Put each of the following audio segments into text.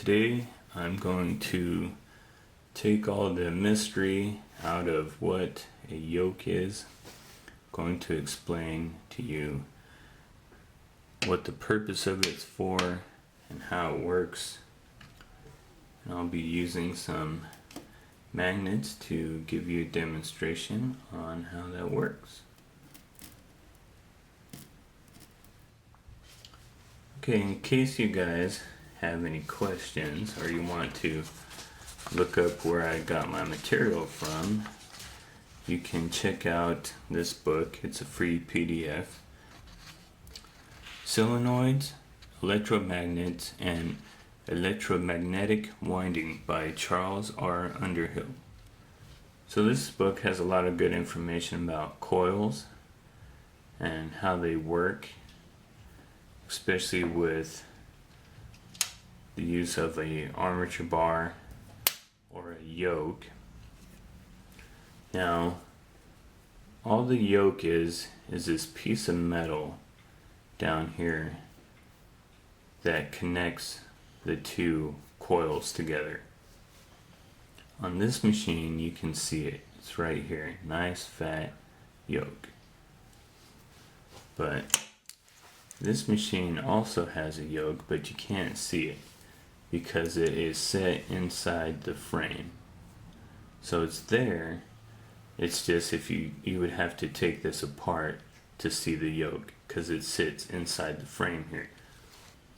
Today I'm going to take all the mystery out of what a yoke is. I'm going to explain to you what the purpose of it's for and how it works. And I'll be using some magnets to give you a demonstration on how that works. Okay, in case you guys have any questions or you want to look up where I got my material from, you can check out this book. It's a free PDF. Solenoids, Electromagnets, and Electromagnetic Winding by Charles R. Underhill. So this book has a lot of good information about coils and how they work, especially with the use of a armature bar or a yoke. Now, all the yoke is this piece of metal down here that connects the two coils together. On this machine you can see it. It's right here. Nice fat yoke. But this machine also has a yoke, but you can't see it because it is set inside the frame. So it's there. It's just if you would have to take this apart to see the yoke because it sits inside the frame here.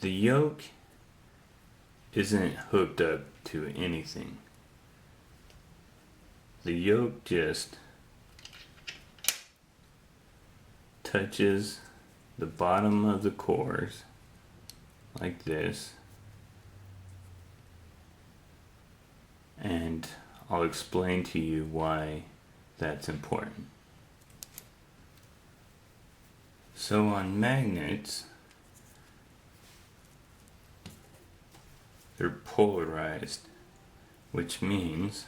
The yoke isn't hooked up to anything. The yoke just touches the bottom of the cores like this, and I'll explain to you why that's important. So on magnets, they're polarized, which means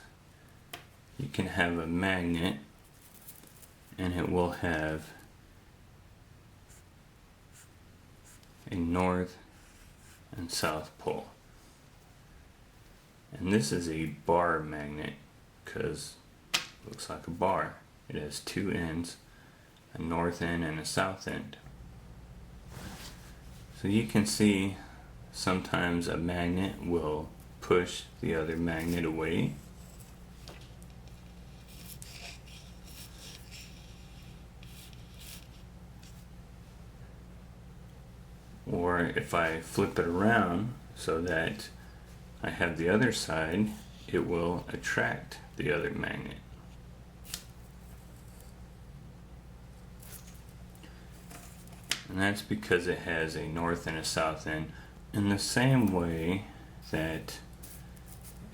you can have a magnet and it will have a north and south pole. And this is a bar magnet because it looks like a bar. It has two ends, a north end and a south end. So you can see sometimes a magnet will push the other magnet away. Or if I flip it around so that I have the other side, it will attract the other magnet. And that's because it has a north and a south end. In the same way that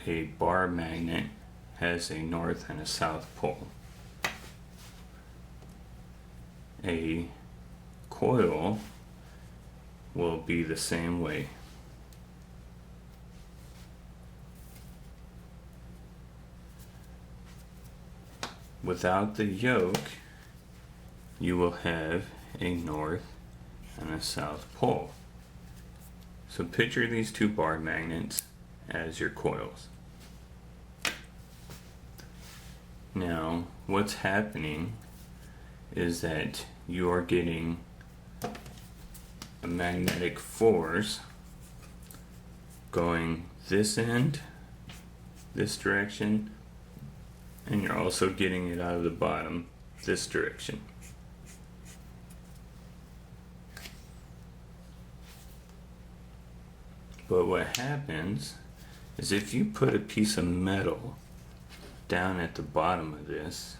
a bar magnet has a north and a south pole, a coil will be the same way. Without the yoke, you will have a north and a south pole. So picture these two bar magnets as your coils. Now, what's happening is that you are getting a magnetic force going this end, this direction, and you're also getting it out of the bottom this direction. But what happens is if you put a piece of metal down at the bottom of this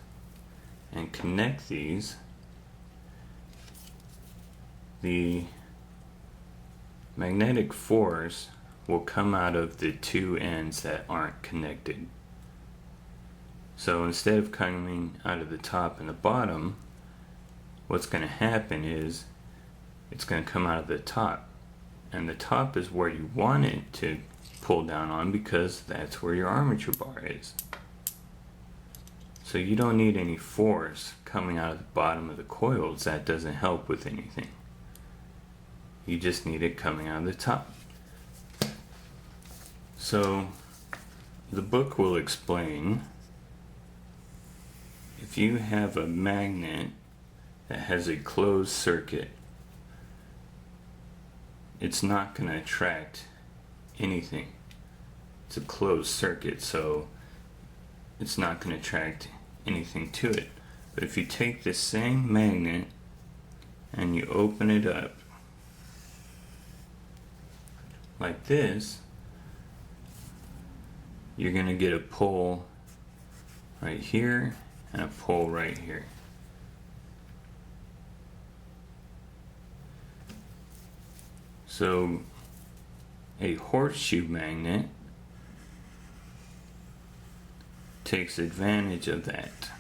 and connect these, the magnetic force will come out of the two ends that aren't connected. So instead of coming out of the top and the bottom, what's going to happen is it's going to come out of the top. And the top is where you want it to pull down on because that's where your armature bar is. So you don't need any force coming out of the bottom of the coils. That doesn't help with anything. You just need it coming out of the top. So the book will explain if you have a magnet that has a closed circuit, it's not going to attract anything. It's a closed circuit, so it's not going to attract anything to it. But if you take this same magnet and you open it up like this, you're going to get a pull right here and a pull right here. So a horseshoe magnet takes advantage of that.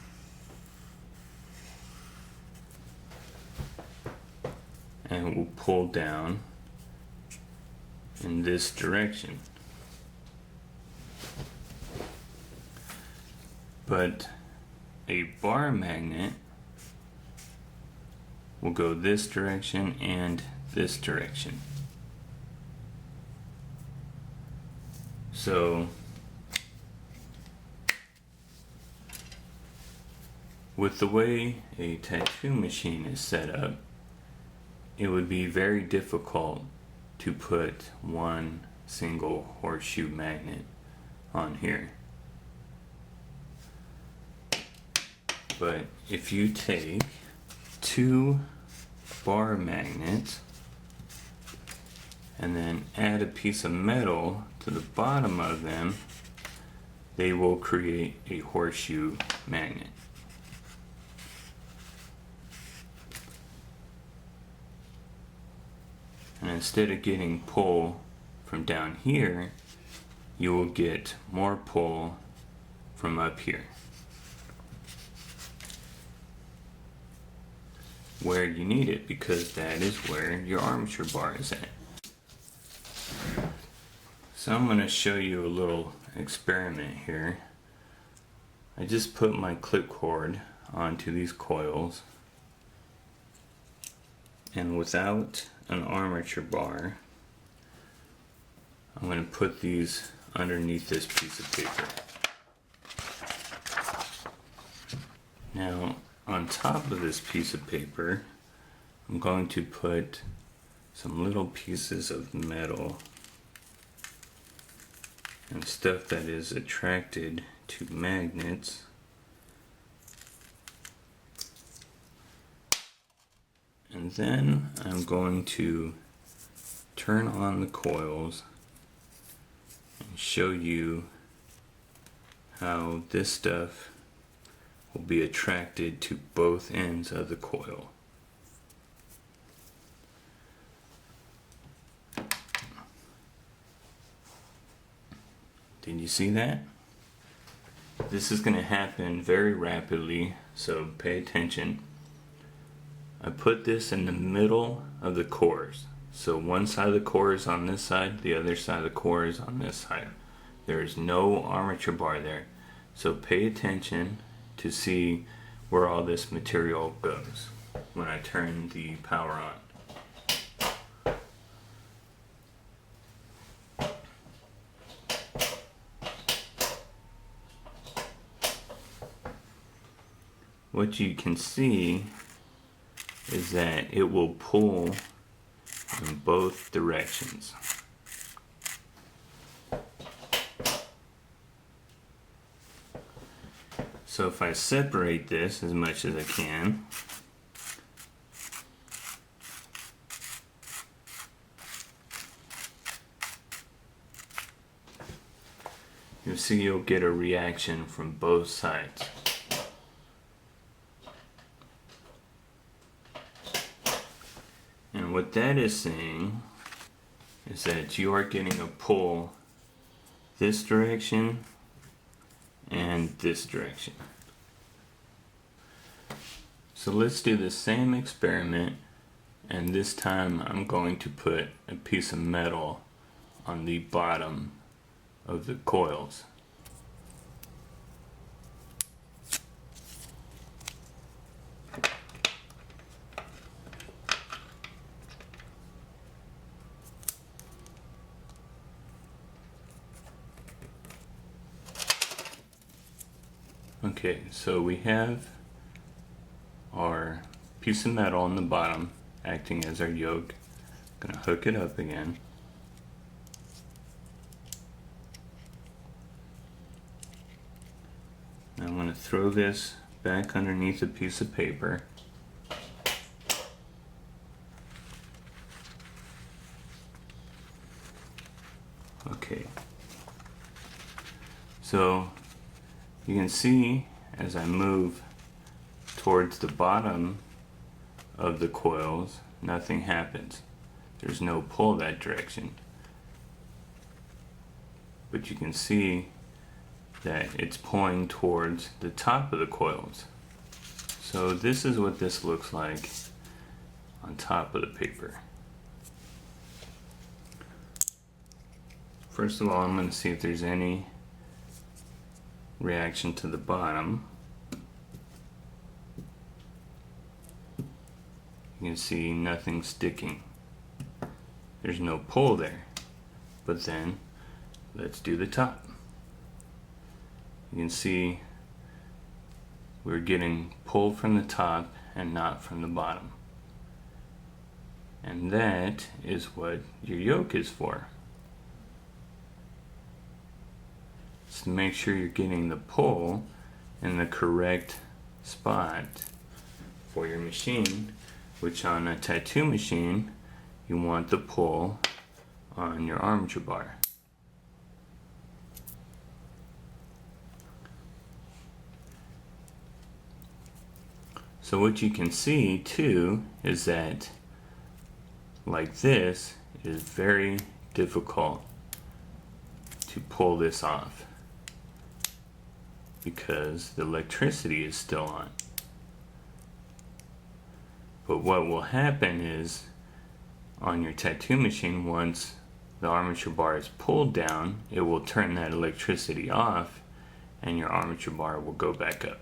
And will pull down in this direction. But a bar magnet will go this direction and this direction. So with the way a tattoo machine is set up, it would be very difficult to put one single horseshoe magnet on here. But if you take two bar magnets and then add a piece of metal to the bottom of them, they will create a horseshoe magnet. And instead of getting pull from down here, you will get more pull from up here, where you need it, because that is where your armature bar is at. So I'm going to show you a little experiment here. I just put my clip cord onto these coils, and without an armature bar, I'm going to put these underneath this piece of paper. Now on top of this piece of paper, I'm going to put some little pieces of metal and stuff that is attracted to magnets. And then I'm going to turn on the coils and show you how this stuff will be attracted to both ends of the coil. Did you see that? This is going to happen very rapidly, so pay attention. I put this in the middle of the cores. So one side of the core is on this side, the other side of the core is on this side. There is no armature bar there. So pay attention to see where all this material goes when I turn the power on. What you can see is that it will pull in both directions. So if I separate this as much as I can, you'll see you'll get a reaction from both sides. And what that is saying is that you are getting a pull this direction and this direction. So let's do the same experiment, and this time I'm going to put a piece of metal on the bottom of the coils. Okay, so we have our piece of metal on the bottom acting as our yoke. Gonna hook it up again. Now I'm gonna throw this back underneath a piece of paper. Okay, so you can see as I move towards the bottom of the coils, nothing happens. There's no pull that direction. But you can see that it's pulling towards the top of the coils. So this is what this looks like on top of the paper. First of all, I'm going to see if there's any reaction to the bottom. You can see nothing sticking. There's no pull there. But then, let's do the top. You can see we're getting pull from the top and not from the bottom. And that is what your yoke is for. To make sure you're getting the pull in the correct spot for your machine, which on a tattoo machine you want the pull on your armature bar. So what you can see too is that like this, it is very difficult to pull this off, because the electricity is still on. But what will happen is on your tattoo machine, once the armature bar is pulled down, it will turn that electricity off and your armature bar will go back up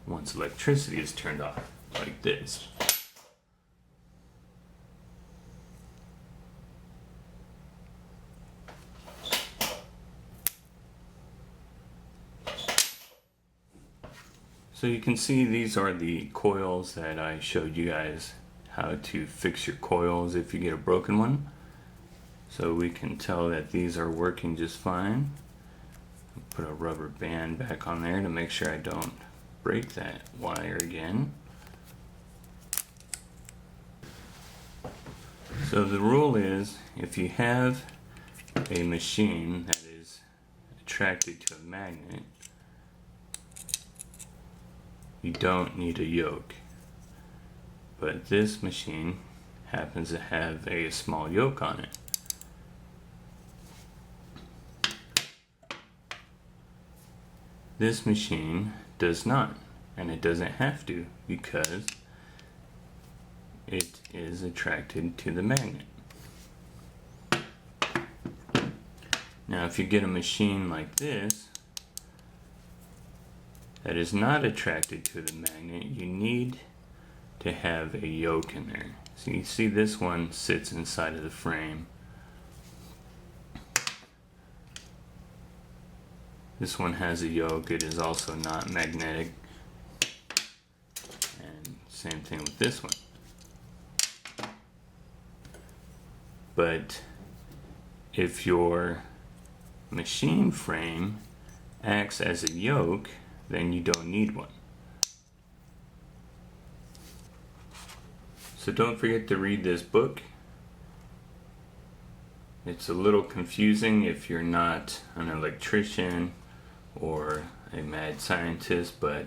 once electricity is turned off, like this. So you can see these are the coils that I showed you guys how to fix your coils if you get a broken one. So we can tell that these are working just fine. Put a rubber band back on there to make sure I don't break that wire again. So the rule is, if you have a machine that is attracted to a magnet, you don't need a yoke. But this machine happens to have a small yoke on it. This machine does not, and it doesn't have to, because it is attracted to the magnet. Now if you get a machine like this that is not attracted to the magnet, you need to have a yoke in there. So you see this one sits inside of the frame. This one has a yoke. It is also not magnetic. And same thing with this one. But if your machine frame acts as a yoke, then you don't need one. So don't forget to read this book. It's a little confusing if you're not an electrician or a mad scientist, but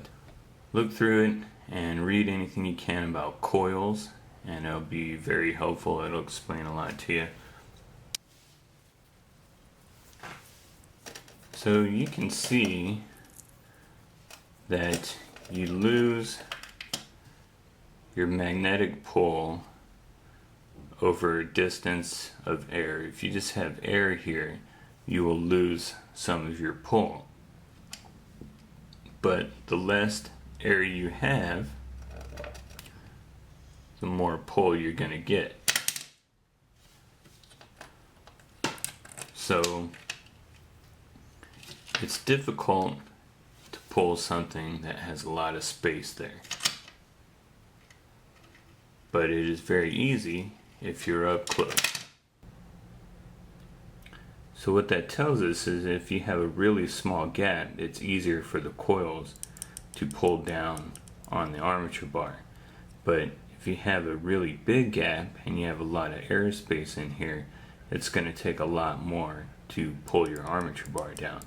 look through it and read anything you can about coils, and it'll be very helpful. It'll explain a lot to you. So you can see that you lose your magnetic pull over a distance of air. If you just have air here, you will lose some of your pull. But the less air you have, the more pull you're going to get. So it's difficult to pull something that has a lot of space there. But it is very easy if you're up close. So what that tells us is if you have a really small gap, it's easier for the coils to pull down on the armature bar. But if you have a really big gap and you have a lot of airspace in here, it's going to take a lot more to pull your armature bar down.